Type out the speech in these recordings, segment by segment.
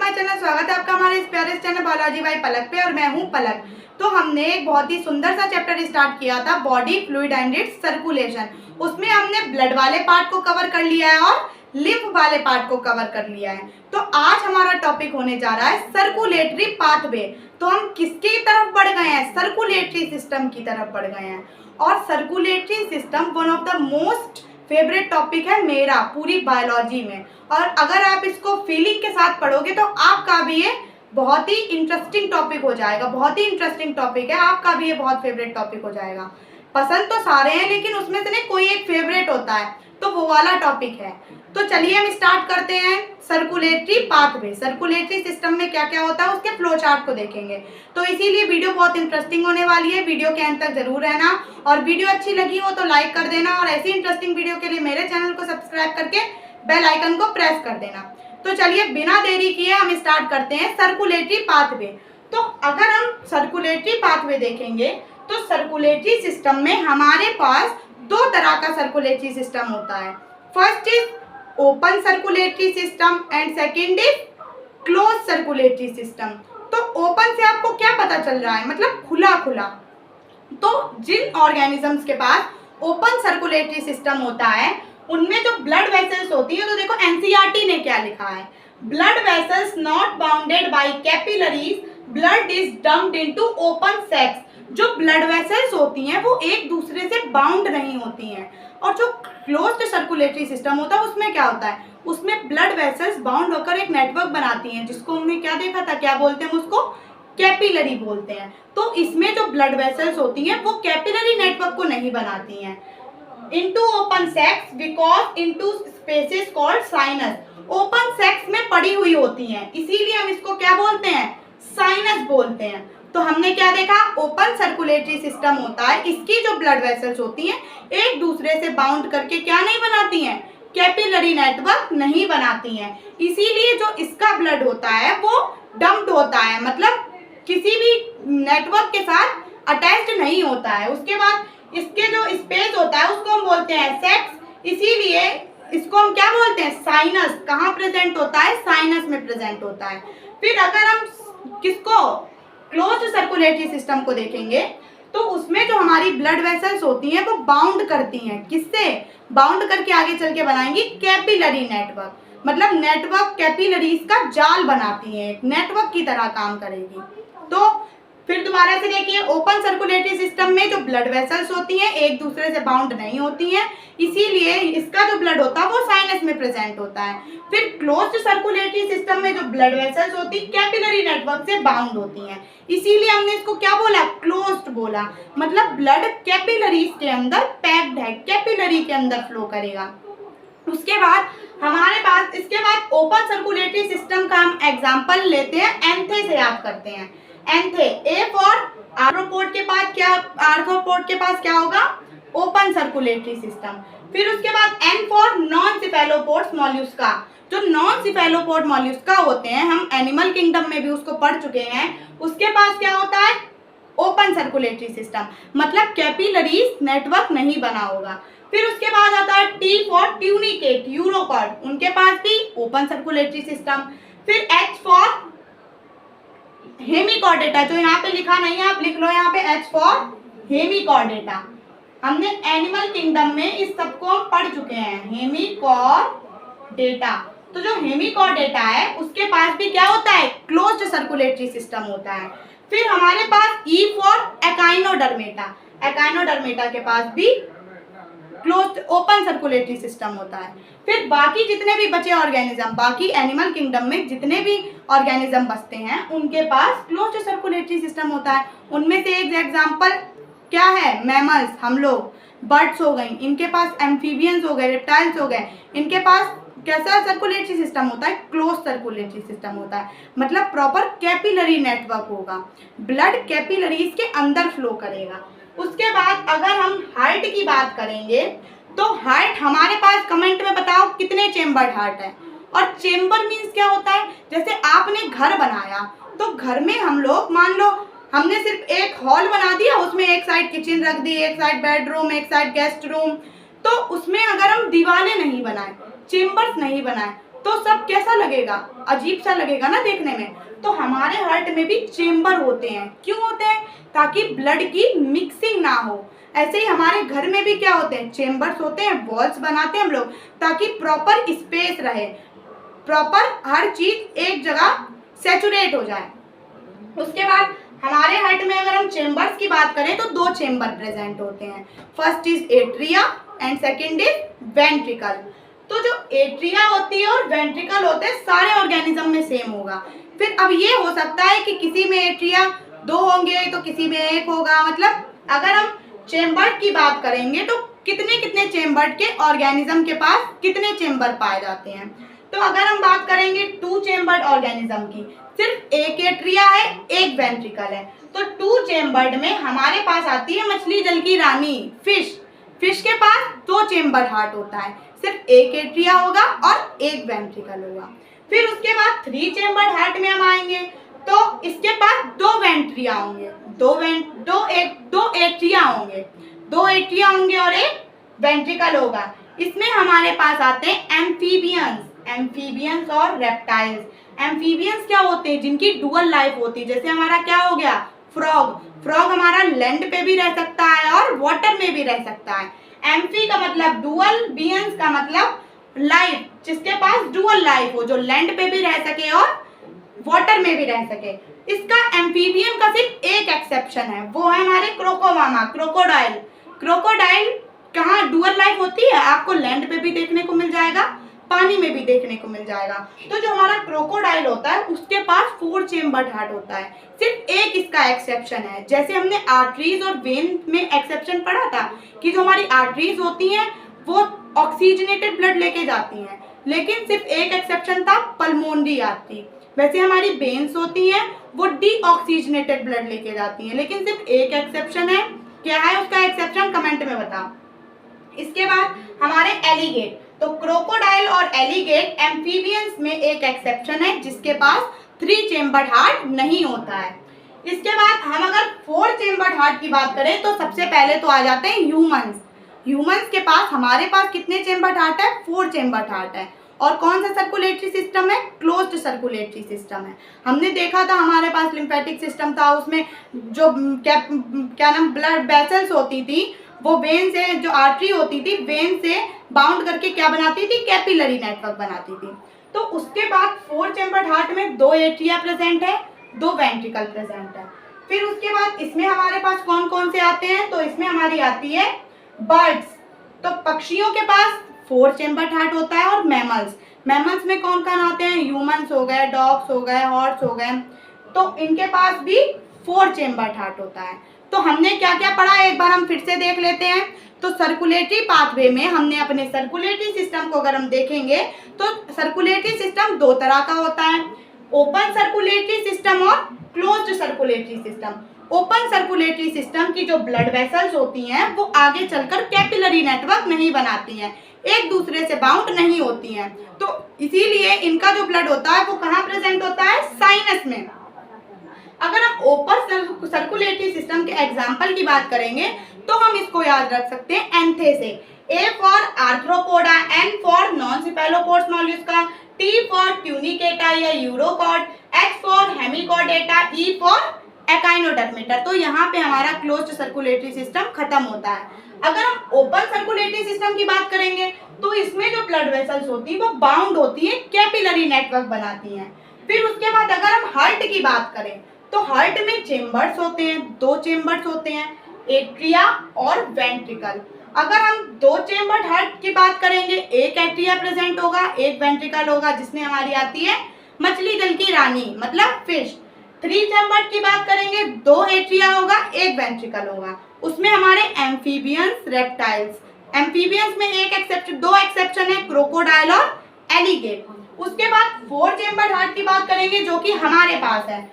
My channel. स्वागत है आपका हमारे इस प्यारे चैनल बायोलॉजी बाय पलक पे और मैं हूं पलक। तो हमने एक बहुत ही सुंदर सा चैप्टर स्टार्ट किया था, body fluid and it's circulation. उसमें हमने ब्लड वाले पार्ट को कवर कर लिया है और लिम्फ वाले पार्ट को कवर कर लिया है। तो आज हमारा टॉपिक होने जा रहा है सर्कुलेटरी पाथवे। तो हम किसकी तरफ बढ़ गए हैं? सर्कुलेटरी सिस्टम की तरफ बढ़ गए हैं। और circulatory system one of the most favourite topic है मेरा पूरी बायोलॉजी में। और अगर आप इसको फीलिंग के साथ पढ़ोगे तो आपका भी ये बहुत ही इंटरेस्टिंग टॉपिक हो जाएगा। बहुत ही इंटरेस्टिंग टॉपिक है, आपका भी ये बहुत फेवरेट टॉपिक हो जाएगा। पसंद तो सारे हैं लेकिन उसमें से नहीं कोई एक फेवरेट होता है, तो वो वाला टॉपिक है। तो चलिए हम स्टार्ट करते हैं सर्कुलेटरी पाथवे। सर्कुलेटरी सिस्टम में क्या क्या होता है उसके फ्लो चार्ट को देखेंगे। तो इसीलिए वीडियो बहुत इंटरेस्टिंग होने वाली है, वीडियो के अंत तक जरूर रहना। और वीडियो अच्छी लगी हो तो लाइक कर देना और ऐसी इंटरेस्टिंग वीडियो के लिए मेरे चैनल को सब्सक्राइब करके बेल आइकन को प्रेस कर देना। तो चलिए बिना देरी किए हम स्टार्ट करते हैं सर्कुलेटरी पाथवे। तो अगर हम सर्कुलेटरी पाथवे देखेंगे तो सर्कुलेटरी सिस्टम में हमारे पास दो तरह का सर्कुलेटरी सिस्टम होता है। First is open circulatory system and second is close circulatory system. तो ओपन से आपको क्या पता चल रहा है? मतलब खुला खुला। तो जिन ऑर्गेनिजम्स के पास ओपन सर्कुलेटरी सिस्टम होता है उनमें जो ब्लड वेसल्स होती है, तो देखो एनसीईआरटी ने क्या लिखा है, blood vessels not bounded by capillaries, blood is dumped into open sacs. जो ब्लड वेसल्स होती हैं वो एक दूसरे से बाउंड नहीं होती हैं। और जो क्लोज्ड सर्कुलेटरी सिस्टम होता है उसमें क्या होता है, उसमें ब्लड वेसल्स बाउंड होकर एक नेटवर्क बनाती हैं, जिसको हमने क्या देखा था, क्या बोलते हैं उसको, कैपिलरी बोलते हैं। तो इसमें जो ब्लड वेसल्स होती हैं वो कैपिलरी नेटवर्क को नहीं बनाती हैं into open sacs because into spaces called sinus। Open sex में पड़ी हुई होती हैं, इसीलिए हम इसको क्या बोलते हैं, साइनस बोलते हैं। तो हमने क्या देखा, ओपन सर्कुलेटरी सिस्टम होता है, इसकी जो ब्लड वेसल्स होती हैं एक दूसरे से बाउंड करके क्या नहीं बनाती हैं, कैपिलरी नेटवर्क नहीं बनाती हैं। इसीलिए जो इसका ब्लड होता है वो डंप्ड होता है, मतलब किसी भी नेटवर्क के साथ अटैच्ड नहीं होता है। उसके बाद इसके जो स्पेस होता है उसको हम बोलते हैं सेक्स, इसीलिए इसको हम क्या बोलते हैं, साइनस। कहाँ प्रेजेंट होता है, साइनस में प्रेजेंट होता है। फिर अगर हम किसको, क्लोज्ड सर्कुलेटरी सिस्टम को देखेंगे तो उसमें जो हमारी ब्लड वेसल्स होती हैं वो बाउंड करती हैं, किससे बाउंड करके आगे चल के बनाएंगी कैपिलरी नेटवर्क। मतलब नेटवर्क कैपिलरीज का जाल बनाती है, एक नेटवर्क की तरह काम करेगी। तो फिर दोबारा से देखिए, ओपन सर्कुलेटरी सिस्टम में जो ब्लड वेसल्स होती हैं एक दूसरे से बाउंड नहीं होती हैं, इसीलिए इसका जो ब्लड होता है वो साइनस में प्रेजेंट होता है। फिर क्लोज्ड सर्कुलेटरी सिस्टम में जो ब्लड वेसल्स होती है कैपिलरी नेटवर्क से बाउंड होती हैं, इसीलिए हमने इसको क्या बोला, क्लोज्ड बोला। मतलब ब्लड कैपिलरीज के अंदर पैक्ड है, कैपिलरी के अंदर फ्लो करेगा। उसके बाद हमारे पास इसके बाद ओपन सर्कुलेटरी सिस्टम का हम एग्जाम्पल लेते हैं, एंथे से याद करते हैं। एंथे, ए फॉर आर्थ्रोपोड के पास क्या, आर्थ्रोपोड के पास क्या होगा, ओपन सर्कुलेटरी सिस्टम। फिर उसके बाद एन फॉर नॉन सिफेलोपोड्स मोल्युस्का। जो नॉन सिफेलोपोड मोल्युस्का होते हैं, हम एनिमल किंगडम में भी उसको पढ़ चुके हैं, उसके पास क्या होता है, ओपन सर्कुलेटरी सिस्टम, मतलब कैपिलरीज नेटवर्क नहीं बना होगा। फिर उसके बाद आता है टी फॉर ट्यूनिकेट यूरोपॉड, उनके पास भी ओपन सर्कुलेटरी सिस्टम। फिर एच फॉर हेमिकॉर्डेटा, जो यहाँ पे लिखा नहीं है आप लिख लो यहाँ पे, एच फॉर हेमिकॉर्डेटा। हमने एनिमल किंगडम में इस सबको हम पढ़ चुके हैं, हेमिकॉर्डेटा। तो जो हेमिकॉर्डेटा है उसके पास भी क्या होता है, क्लोज्ड सर्कुलेटरी सिस्टम होता है। फिर हमारे पास ई फॉर एकाइनोडर्मेटा, एकाइनोडर्मेटा के पास भी क्लोज्ड ओपन सर्कुलेटरी सिस्टम होता है। फिर बाकी जितने भी बचे ऑर्गेनिज्म, बाकी एनिमल किंगडम में जितने भी ऑर्गेनिज्म बचते हैं उनके पास क्लोज्ड सर्कुलेटरी सिस्टम होता है। उनमें से एक एग्जांपल क्या है, मैमल्स, हम लोग, बर्ड्स हो गई, इनके पास एम्फीबियंस हो गए, रेप्टाइल्स हो गए, इनके पास कैसा सर्कुलेटरी सिस्टम होता है, क्लोज सर्कुलेटरी सिस्टम होता है। मतलब प्रॉपर कैपिलरी नेटवर्क होगा, ब्लड कैपिलरीज के अंदर फ्लो करेगा। उसके बाद अगर हम हार्ट की बात करेंगे तो हार्ट हमारे पास, कमेंट में बताओ कितने चेम्बर हार्ट है। और चेम्बर मीन्स क्या होता है, जैसे आपने घर बनाया तो घर में हम लोग, मान लो हमने सिर्फ एक हॉल बना दिया, उसमें एक साइड किचन रख दी, एक साइड बेडरूम, एक साइड गेस्ट रूम, तो उसमें अगर हम दीवारें नहीं बनाए, चेम्बर्स नहीं बनाए, तो सब कैसा लगेगा, अजीब सा लगेगा ना देखने में। तो हमारे हार्ट में भी चेम्बर होते हैं। क्यों होते हैं? ताकि ब्लड की मिक्सिंग ना हो। ऐसे ही हमारे घर में भी क्या होते हैं, चेम्बर्स होते हैं, वॉल्स बनाते हैं हम लोग ताकि प्रॉपर स्पेस रहे, प्रॉपर हर चीज एक जगह सैचुरेट हो जाए। उसके बाद हमारे हार्ट में अगर हम चेम्बर्स की बात करें तो 2 चेम्बर प्रेजेंट होते हैं। First is atria and second is ventricle. तो जो एट्रिया होती है और वेंट्रिकल होते हैं सारे ऑर्गेनिज्म में सेम होगा। फिर अब ये हो सकता है कि किसी में एट्रिया 2 होंगे तो किसी में 1 होगा। मतलब अगर हम चेम्बर की बात करेंगे तो कितने कितने चेम्बर के ऑर्गेनिज्म के पास कितने चेम्बर पाए जाते हैं। तो अगर हम बात करेंगे 2 चेम्बर्ड ऑर्गेनिज्म की, सिर्फ एक एट्रिया है, एक वेंट्रिकल है। तो 2 चेम्बर्ड में हमारे पास आती है मछली जल की रानी फिश। फिश के पास 2 चेम्बर हार्ट होता है, सिर्फ एक एट्रिया होगा और एक वेंट्रिकल होगा। फिर उसके बाद 3 चेम्बर्ड हार्ट में हम आएंगे तो इसके पास 2 वेंट्रिया होंगे, 2 एट्रिया होंगे, 2 एट्रिया होंगे और एक वेंट्रिकल होगा। इसमें हमारे पास आते हैं एम्फीबियंस और रेप्टाइल्स। एम्फीबियंस क्या होते हैं? जिनकी डुअल लाइफ होती है। जैसे हमारा क्या हो गया, फ्रॉग हमारा लैंड पे भी रह सकता है और वाटर में भी रह सकता है। एम्फी का मतलब डुअल, बियंस का मतलब लाइफ, जिसके पास डुअल लाइफ हो, जो लैंड पे भी रह सके और वाटर में भी रह सके। इसका एम्फीबियन का सिर्फ एक एक्सेप्शन है, वो है हमारे क्रोकोमामा, क्रोकोडाइल कहाँ डुअल लाइफ होती है, आपको लैंड पे भी देखने को मिल जाएगा, पानी में भी देखने को मिल जाएगा। तो जो हमारा क्रोकोडाइल होता है उसके पास 4 चेम्बर्ड हार्ट होता है, सिर्फ एक इसका एक्सेप्शन है। जैसे हमने आर्टरीज और वेन में एक्सेप्शन पढ़ा था कि जो हमारी आर्टरीज होती हैं वो ऑक्सीजनेटेड ब्लड लेके जाती हैं, लेकिन सिर्फ एक एक्सेप्शन था, पल्मोनरी आर्टरी। वैसे हमारी वेन्स होती हैं वो डीऑक्सीजनेटेड ब्लड लेके जाती हैं, लेकिन सिर्फ एक एक्सेप्शन है। क्या है उसका एक्सेप्शन, कमेंट में बताओ। इसके बाद हमारे एलिगेट, तो क्रोकोडाइल और एलिगेट एम्फीबियंस में एक एक्सेप्शन है जिसके पास 3 चेम्बर्ड हार्ट नहीं होता है। इसके बाद हम अगर 4 चेम्बर्ड हार्ट की बात करें तो सबसे पहले तो आ जाते हैं ह्यूमंस के पास, हमारे पास कितने चेम्बर्ड हार्ट है, 4 चेम्बर्ड हार्ट है। और कौन सा सर्कुलेटरी सिस्टम है, क्लोज्ड सर्कुलेटरी सिस्टम है। हमने देखा था हमारे पास लिम्फेटिक सिस्टम था, उसमें जो क्या नाम ब्लड वेसल्स होती थी वो वेन से, जो आर्टरी होती थी वेन से बाउंड करके क्या बनाती थी, कैपिलरी नेटवर्क बनाती थी। तो उसके बाद 4 चेम्बर्ड हार्ट में 2 एट्रिया प्रेजेंट है, 2 वेंट्रिकल प्रेजेंट है। फिर उसके बाद इसमें हमारे पास कौन कौन से आते हैं, तो इसमें हमारी आती है बर्ड्स। तो पक्षियों के पास 4 चेम्बर्ड हार्ट होता है। और मैमल्स में कौन कौन आते हैं, ह्यूमंस हो गए, डॉग्स हो गए, हॉर्स हो गए, तो इनके पास भी 4 चेम्बर्ड हार्ट होता है। तो हमने क्या क्या पढ़ा, एक बार हम फिर से देख लेते हैं। तो सर्कुलेटरी पाथवे में हमने अपने सर्कुलेटरी सिस्टम को अगर हम देखेंगे तो सर्कुलेटरी सिस्टम 2 तरह का होता है, ओपन सर्कुलेटरी सिस्टम और closed circulatory system. Open circulatory system की जो ब्लड वेसल्स होती हैं वो आगे चलकर कैपिलरी नेटवर्क नहीं बनाती हैं, एक दूसरे से बाउंड नहीं होती हैं, तो इसीलिए इनका जो ब्लड होता है वो कहाँ प्रेजेंट होता है, साइनस में। अगर हम ओपन सर्कुलेटरी सिस्टम के एग्जाम्पल की बात करेंगे तो हम इसको याद रख सकते हैं एंथे से, A for arthropoda, N for non cephalopods mollusca, T for tunicata या urochord, H for hemichordata, E for echinodermata. तो यहाँ पे हमारा क्लोज्ड सर्कुलेटरी सिस्टम खत्म होता है। अगर हम ओपन सर्कुलेटरी सिस्टम की बात करेंगे तो इसमें जो ब्लड वेसल्स होती है वो बाउंड होती है, कैपिलरी नेटवर्क बनाती हैं। फिर उसके बाद अगर हम हार्ट की बात करें तो हार्ट में चेम्बर्स होते हैं, 2 चेम्बर्स होते हैं, एट्रिया और वेंट्रिकल। अगर हम 2 चेम्बर्ड हार्ट की बात करेंगे, एक एट्रिया प्रेजेंट होगा, एक वेंट्रिकल होगा, जिसमें हमारी आती है मछली जल की रानी मतलब फिश। 3 चेम्बर्ड की बात करेंगे, 2 एट्रिया होगा, एक वेंट्रिकल होगा, उसमें हमारे एम्फीबियंस, रेप्टाइल्स। एम्फीबियंस में 2 एक्सेप्शन है, क्रोकोडाइल और एलिगेट। उसके बाद 4 चेम्बर्ड हार्ट की बात करेंगे जो कि हमारे पास है,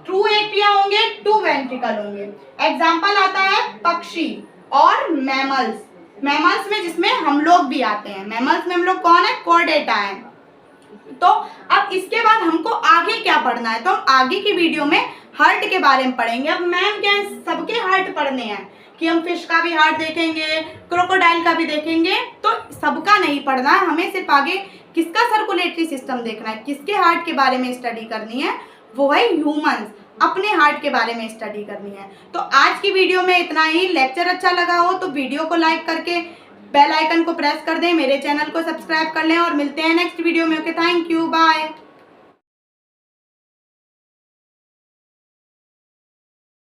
2 एट्रिया होंगे, 2 वेंट्रिकल होंगे। एग्जाम्पल आता है पक्षी और मैमल्स में जिसमें हम लोग भी आते हैं। मैमल्स में हम लोग कौन है, कॉर्डेटा है। तो अब इसके बाद हमको आगे क्या पढ़ना है, तो हम आगे की वीडियो में हार्ट के बारे में पढ़ेंगे। अब मैम क्या सबके हार्ट पढ़ने हैं कि हम फिश का भी हार्ट देखेंगे, क्रोकोडाइल का भी देखेंगे, तो सबका नहीं पढ़ना है हमें, सिर्फ आगे किसका सर्कुलेटरी सिस्टम देखना है, किसके हार्ट के बारे में स्टडी करनी है, वो है ह्यूमंस, अपने हार्ट के बारे में स्टडी करनी है। तो आज की वीडियो में इतना ही। लेक्चर अच्छा लगा हो तो वीडियो को लाइक करके बेल आइकन को प्रेस कर दें, मेरे चैनल को सब्सक्राइब कर लें और मिलते हैं नेक्स्ट वीडियो में। Okay, thank you, bye.